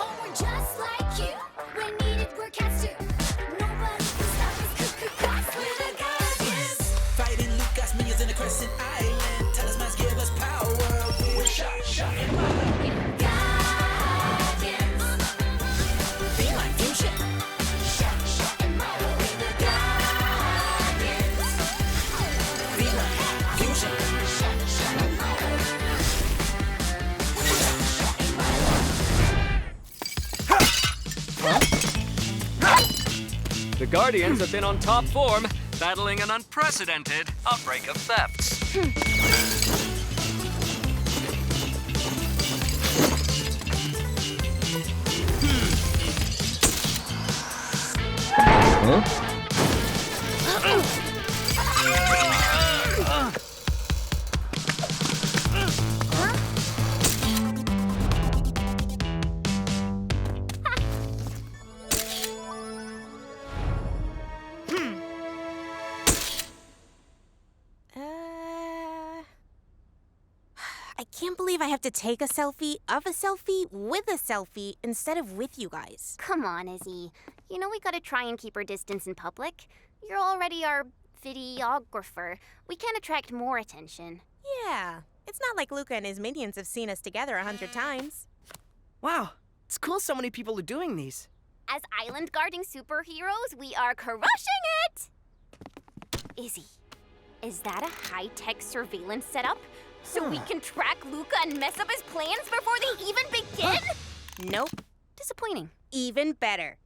home, we're just like you. When needed, we're cats too. Nobody can stop us, cause we're the Guardians. Fighting Luca's minions in the Crescent Island. Talismans give us power. We're Shasha and Milo. Guardians. Feline fusion. Shasha and Milo. We're the Guardians. Feline fusion. Shasha and Milo. The Guardians have been on top form, battling an unprecedented outbreak of thefts. I can't believe I have to take a selfie of a selfie with a selfie instead of with you guys. Come on, Izzy. You know we gotta try and keep our distance in public. You're already our videographer. We can't attract more attention. Yeah, it's not like Luca and his minions have seen us together 100 times. Wow, it's cool so many people are doing these. As island guarding superheroes, we are crushing it! Izzy, is that a high-tech surveillance setup? So we can track Luca and mess up his plans before they even begin? Nope. Disappointing. Even better.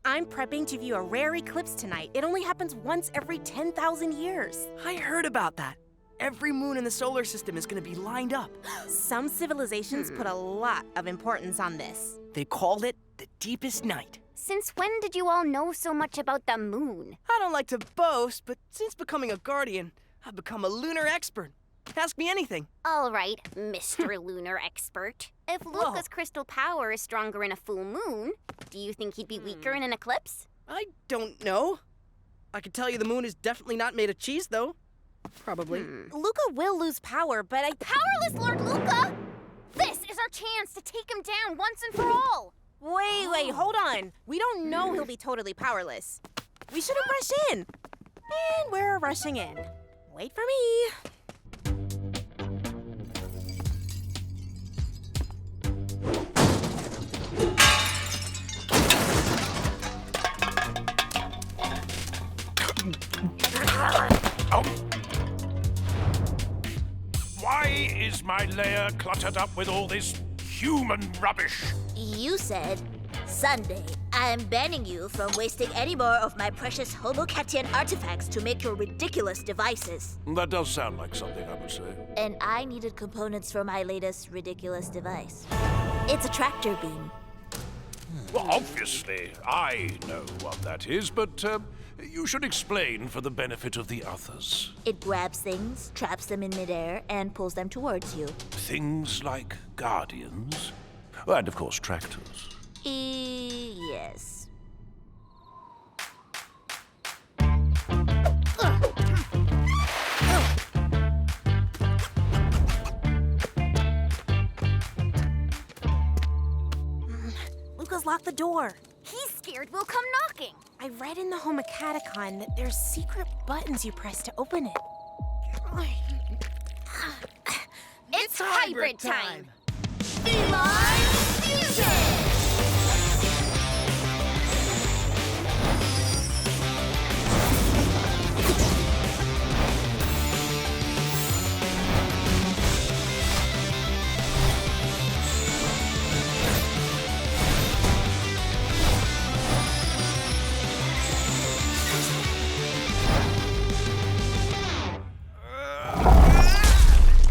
I'm prepping to view a rare eclipse tonight. It only happens once every 10,000 years. I heard about that. Every moon in the solar system is gonna be lined up. Some civilizations put a lot of importance on this. They called it the deepest night. Since when did you all know so much about the moon? I don't like to boast, but since becoming a guardian, I've become a lunar expert. Ask me anything. All right, Mr. Lunar Expert. If Luca's crystal power is stronger in a full moon, do you think he'd be weaker in an eclipse? I don't know. I can tell you the moon is definitely not made of cheese, though. Probably. Luca will lose power, but Powerless Lord Luca! This is our chance to take him down once and for all! Wait, hold on. We don't know he'll be totally powerless. We shouldn't rush in. And we're rushing in. Wait for me. Why is my lair cluttered up with all this human rubbish? You said, Sunday, I am banning you from wasting any more of my precious Homocatian artifacts to make your ridiculous devices. That does sound like something I would say. And I needed components for my latest ridiculous device. It's a tractor beam. Well, obviously, I know what that is, but you should explain for the benefit of the others. It grabs things, traps them in midair, and pulls them towards you. Things like guardians, and of course tractors. Yes. Luca's locked the door. He's scared we'll come knocking. I read in the Homocaticon that there's secret buttons you press to open it. It's hybrid time! Feline Fusion!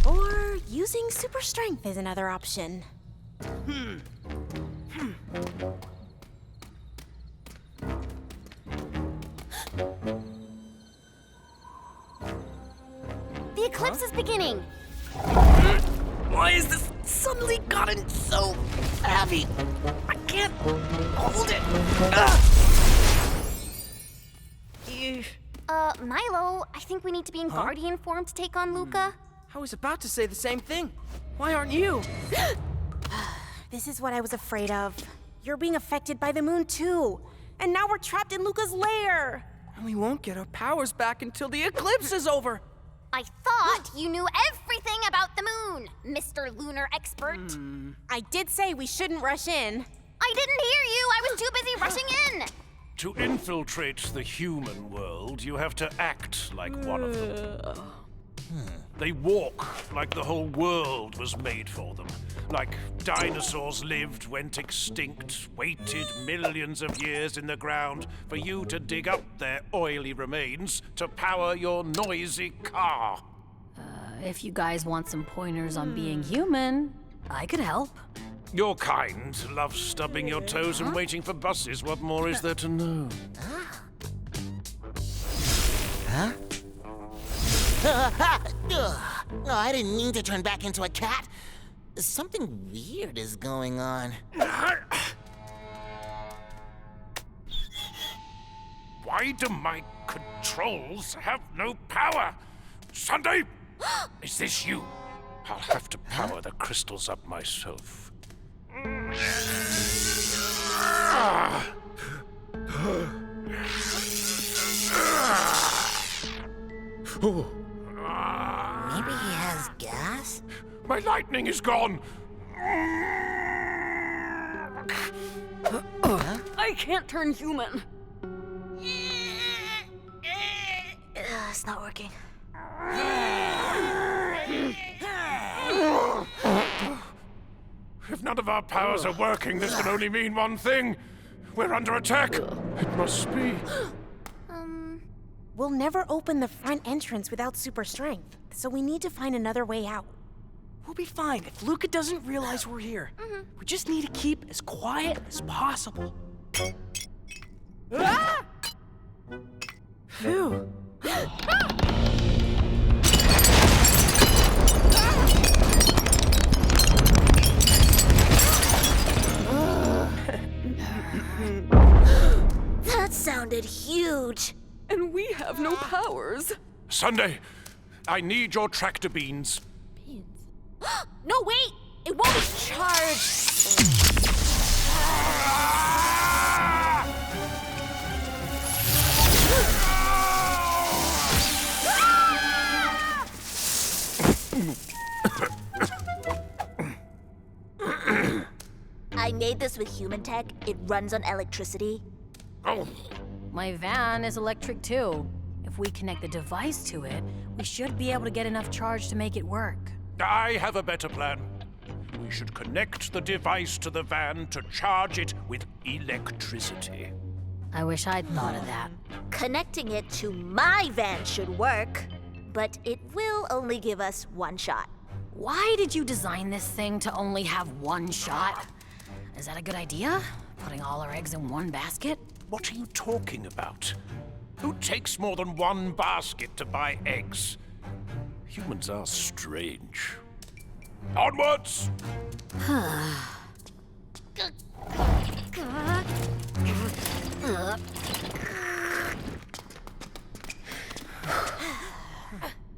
Or using super strength is another option. The eclipse is beginning! Why is this suddenly gotten so heavy? I can't hold it. Milo, I think we need to be in Guardian form to take on Luca. I was about to say the same thing. Why aren't you? This is what I was afraid of. you're being affected by the moon too. And now we're trapped in Luca's lair. And we won't get our powers back until the eclipse is over. I thought you knew everything about the moon, Mr. Lunar Expert. I did say we shouldn't rush in. I didn't hear you. I was too busy rushing in. To infiltrate the human world, you have to act like one of them. They walk like the whole world was made for them. Like dinosaurs lived, went extinct, waited millions of years in the ground for you to dig up their oily remains to power your noisy car. If you guys want some pointers on being human, I could help. Your kind love stubbing your toes and waiting for buses. What more is there to know? Huh? Oh, I didn't mean to turn back into a cat. Something weird is going on. Why do my controls have no power? Sunday? Is this you? I'll have to power the crystals up myself. Maybe he has gas? My lightning is gone. I can't turn human. It's not working. If none of our powers are working, this can only mean one thing. We're under attack. It must be. We'll never open the front entrance without super strength, so we need to find another way out. We'll be fine if Luca doesn't realize we're here. We just need to keep as quiet as possible. Ah! Phew. That sounded huge. And we have no powers. Sunday, I need your tractor beans. No, wait! It won't be charged! I made this with human tech. It runs on electricity. Oh, My van is electric too. If we connect the device to it, we should be able to get enough charge to make it work. I have a better plan. We should connect the device to the van to charge it with electricity. I wish I'd thought of that. Connecting it to my van should work, but it will only give us one shot. Why did you design this thing to only have one shot? Is that a good idea? Putting all our eggs in one basket? What are you talking about? Who takes more than one basket to buy eggs? Humans are strange. Onwards!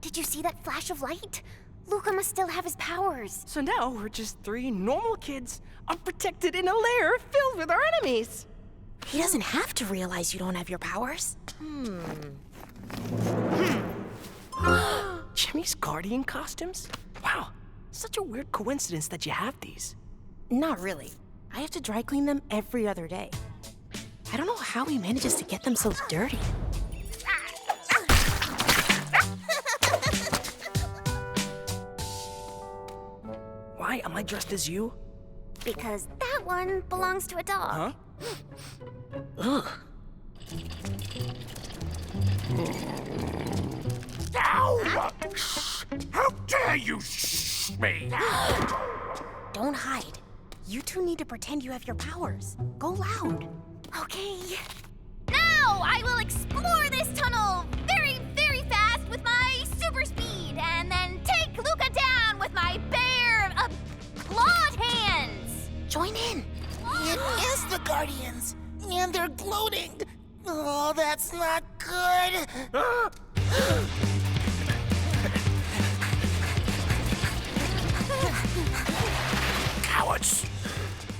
Did you see that flash of light? Luca must still have his powers. So now we're just three normal kids, unprotected in a lair filled with our enemies. He doesn't have to realize you don't have your powers. Jimmy's guardian costumes? Wow, such a weird coincidence that you have these. Not really. I have to dry clean them every other day. I don't know how he manages to get them so dirty. Why am I dressed as you? Because that one belongs to a dog. Huh? Ow! How dare you shh me? Don't hide. You two need to pretend you have your powers. Go loud. Okay. Now I will explore this tunnel very, very fast with my super speed and then take Luca down with my bare, clawed hands. Join in. It is the Guardians, and they're gloating. Oh, that's not good. Cowards!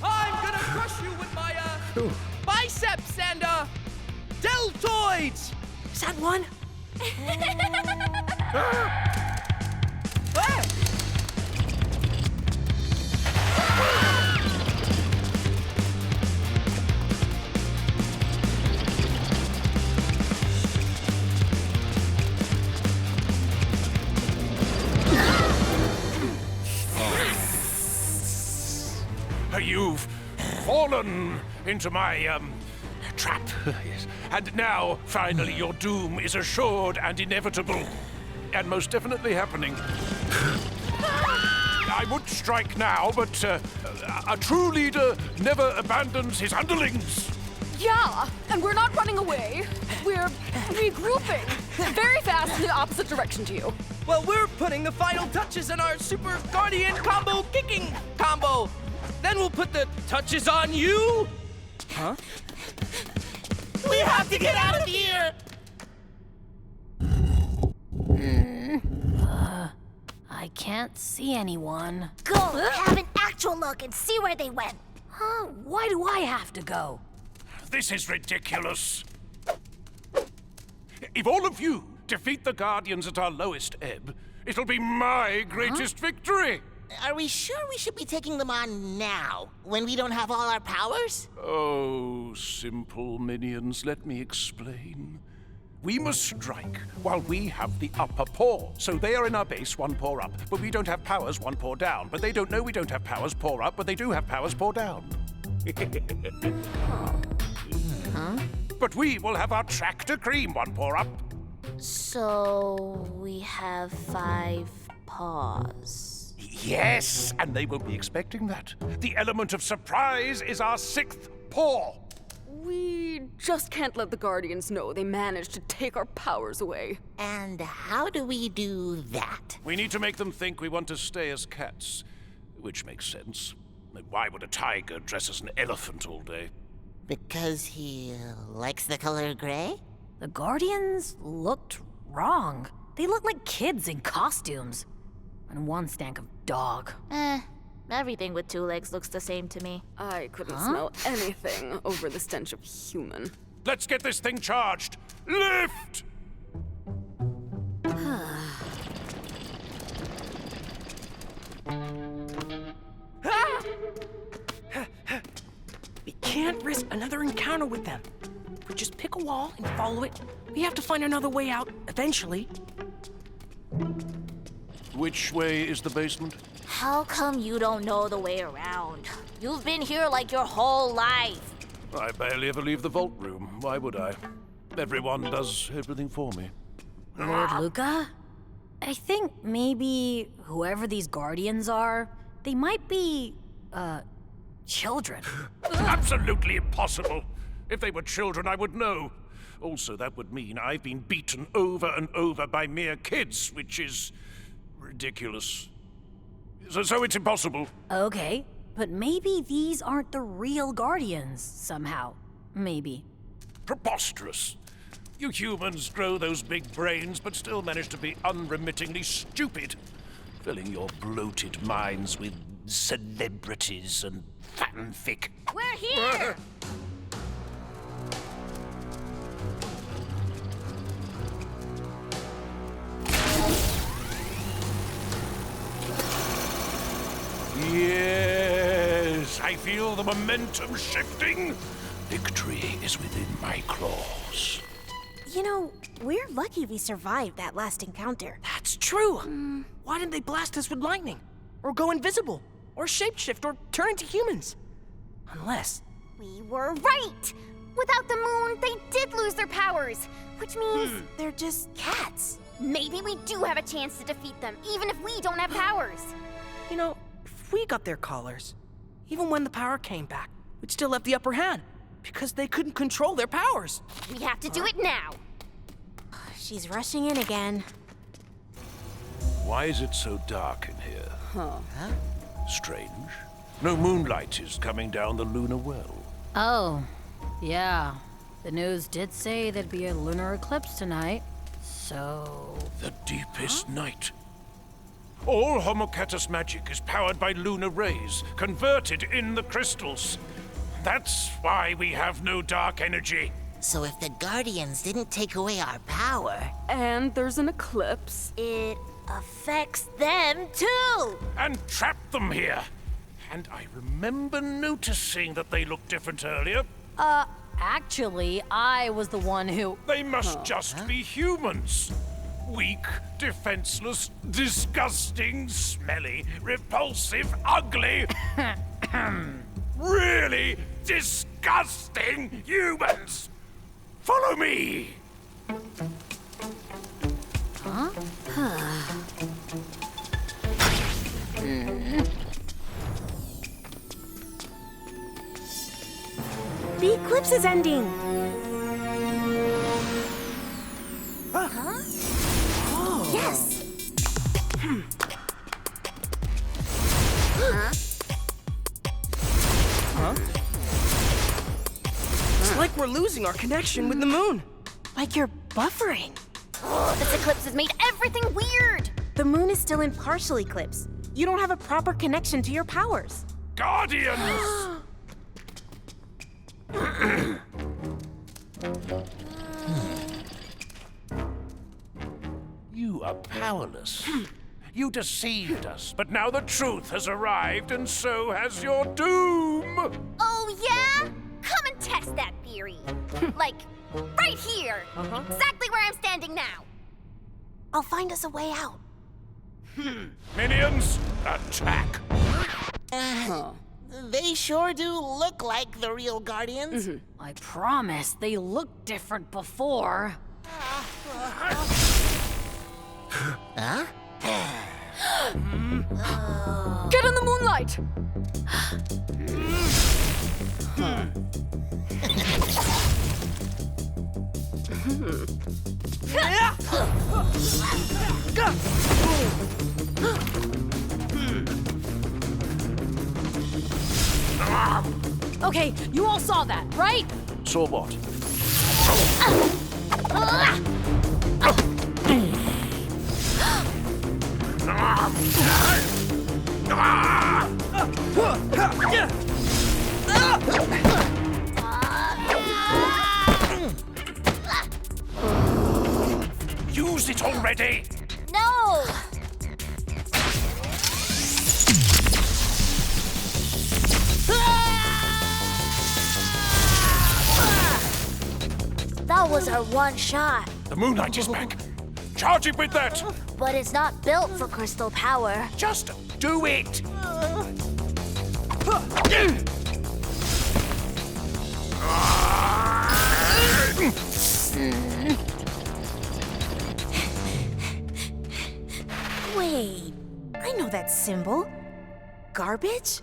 I'm gonna crush you with my biceps and, deltoids! Is that one? You've fallen into my, trap. Yes. And now, finally, your doom is assured and inevitable. And most definitely happening. I would strike now, but a true leader never abandons his underlings. Yeah, and we're not running away. We're regrouping very fast in the opposite direction to you. Well, we're putting the final touches on our Super Guardian combo kicking combo. Then we'll put the touches on you. Huh? We have to get out of here! I can't see anyone. Go, have an actual look and see where they went. Huh? Why do I have to go? This is ridiculous. If all of you defeat the Guardians at our lowest ebb, it'll be my greatest victory. Are we sure we should be taking them on now, when we don't have all our powers? Oh, simple minions, let me explain. We must strike while we have the upper paw. So they are in our base, one paw up, but we don't have powers, one paw down. But they don't know we don't have powers, paw up, but they do have powers, paw down. But we will have our tractor cream, one paw up. So we have 5 paws. Yes, and they won't be expecting that. The element of surprise is our 6th paw. We just can't let the Guardians know they managed to take our powers away. And how do we do that? We need to make them think we want to stay as cats, which makes sense. Why would a tiger dress as an elephant all day? Because he likes the color gray? The Guardians looked wrong. They looked like kids in costumes. And one stank of dog. Everything with 2 legs looks the same to me. I couldn't smell anything over the stench of human. Let's get this thing charged. Lift! We can't risk another encounter with them. If we just pick a wall and follow it, we have to find another way out eventually. Which way is the basement? How come you don't know the way around? You've been here like your whole life. I barely ever leave the vault room. Why would I? Everyone does everything for me. Lord Luca? I think maybe whoever these Guardians are, they might be, children. Absolutely impossible. If they were children, I would know. Also, that would mean I've been beaten over and over by mere kids, which is ridiculous. So it's impossible. Okay, but maybe these aren't the real Guardians, somehow. Maybe. Preposterous. You humans grow those big brains, but still manage to be unremittingly stupid, filling your bloated minds with celebrities and fanfic. We're here! Yes, I feel the momentum shifting. Victory is within my claws. You know, we're lucky we survived that last encounter. That's true. Why didn't they blast us with lightning? Or go invisible? Or shapeshift? Or turn into humans? Unless... We were right! Without the moon, they did lose their powers, which means They're just cats. maybe we do have a chance to defeat them, even if we don't have powers. You know, if we got their collars, even when the power came back, we'd still have the upper hand, because they couldn't control their powers. We have to do it now. She's rushing in again. Why is it so dark in here? Strange. No moonlight is coming down the lunar well. Oh, yeah. The news did say there'd be a lunar eclipse tonight, so... The deepest night. All Homocatus magic is powered by lunar rays, converted in the crystals. That's why we have no dark energy. So if the Guardians didn't take away our power, And there's an eclipse. It affects them too. And trap them here. And I remember noticing that they looked different earlier. Actually, I was the one who... They must just be humans. Weak, defenseless, disgusting, smelly, repulsive, ugly. Really disgusting humans. Follow me. The eclipse is ending. Yes. It's like we're losing our connection with the moon. Like you're buffering. This eclipse has made everything weird. The moon is still in partial eclipse. You don't have a proper connection to your powers. Guardians! You are powerless. You deceived us, but now the truth has arrived, and so has your doom! Oh, yeah? Come and test that theory. Like, right here. Exactly where I'm standing now. I'll find us a way out. Minions, attack! they sure do look like the real Guardians. I promise, they looked different before. Huh? Get in the moonlight! Okay, you all saw that, right? So what? Use it already! No! That was our one shot, The moonlight is back. Charge it with that! but it's not built for crystal power. Just do it! Wait, I know that symbol. Garbage?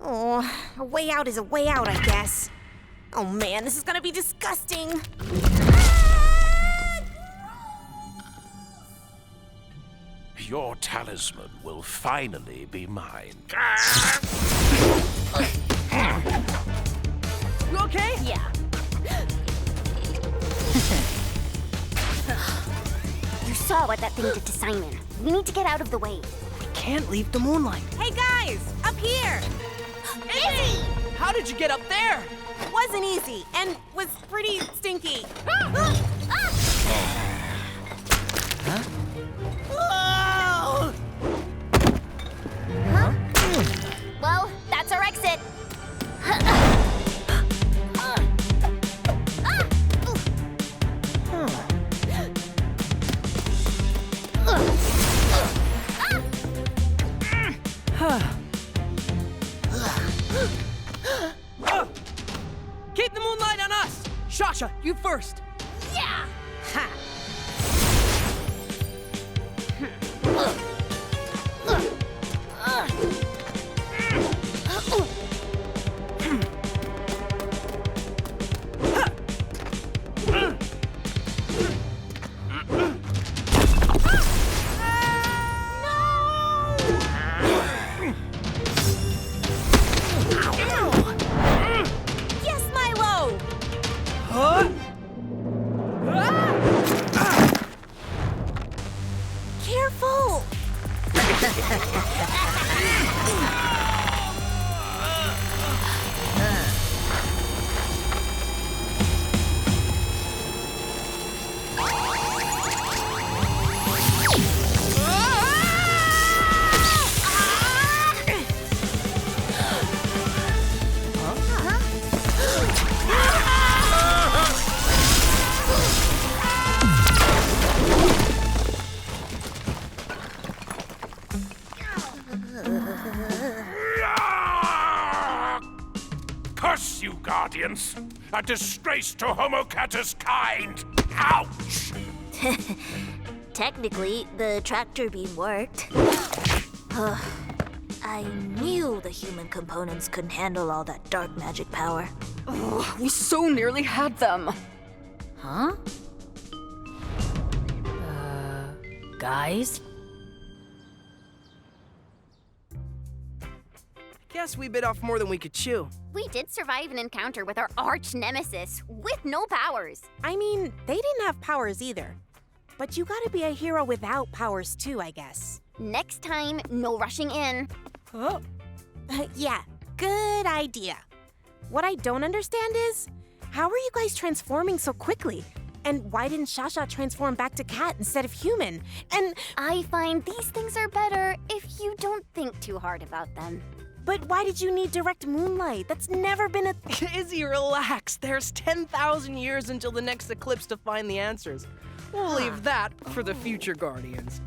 Oh, a way out is a way out, I guess. Oh man, this is gonna be disgusting. Your talisman will finally be mine. You okay? Yeah. You saw what that thing did to Simon. We need to get out of the way. We can't leave the moonlight. Hey guys, up here! Izzy! How did you get up there? It wasn't easy and was pretty stinky. Well, that's our exit. Keep the moonlight on us! Shasha, you first. Yeah! Ha! Yes, Milo! Huh? disgrace, you Guardians! A disgrace to Homo catus kind! Ouch! Technically, the tractor beam worked. I knew the human components couldn't handle all that dark magic power. Ugh, we so nearly had them. Huh? Guys? Guess we bit off more than we could chew. We did survive an encounter with our arch nemesis with no powers. I mean, they didn't have powers either. But you gotta be a hero without powers too, I guess. Next time, no rushing in. Huh? Yeah, good idea. What I don't understand is, how are you guys transforming so quickly? And why didn't Shasha transform back to cat instead of human? And I find these things are better if you don't think too hard about them. but why did you need direct moonlight? That's never been a Izzy, relax. There's 10,000 years until the next eclipse to find the answers. We'll leave that for the future Guardians.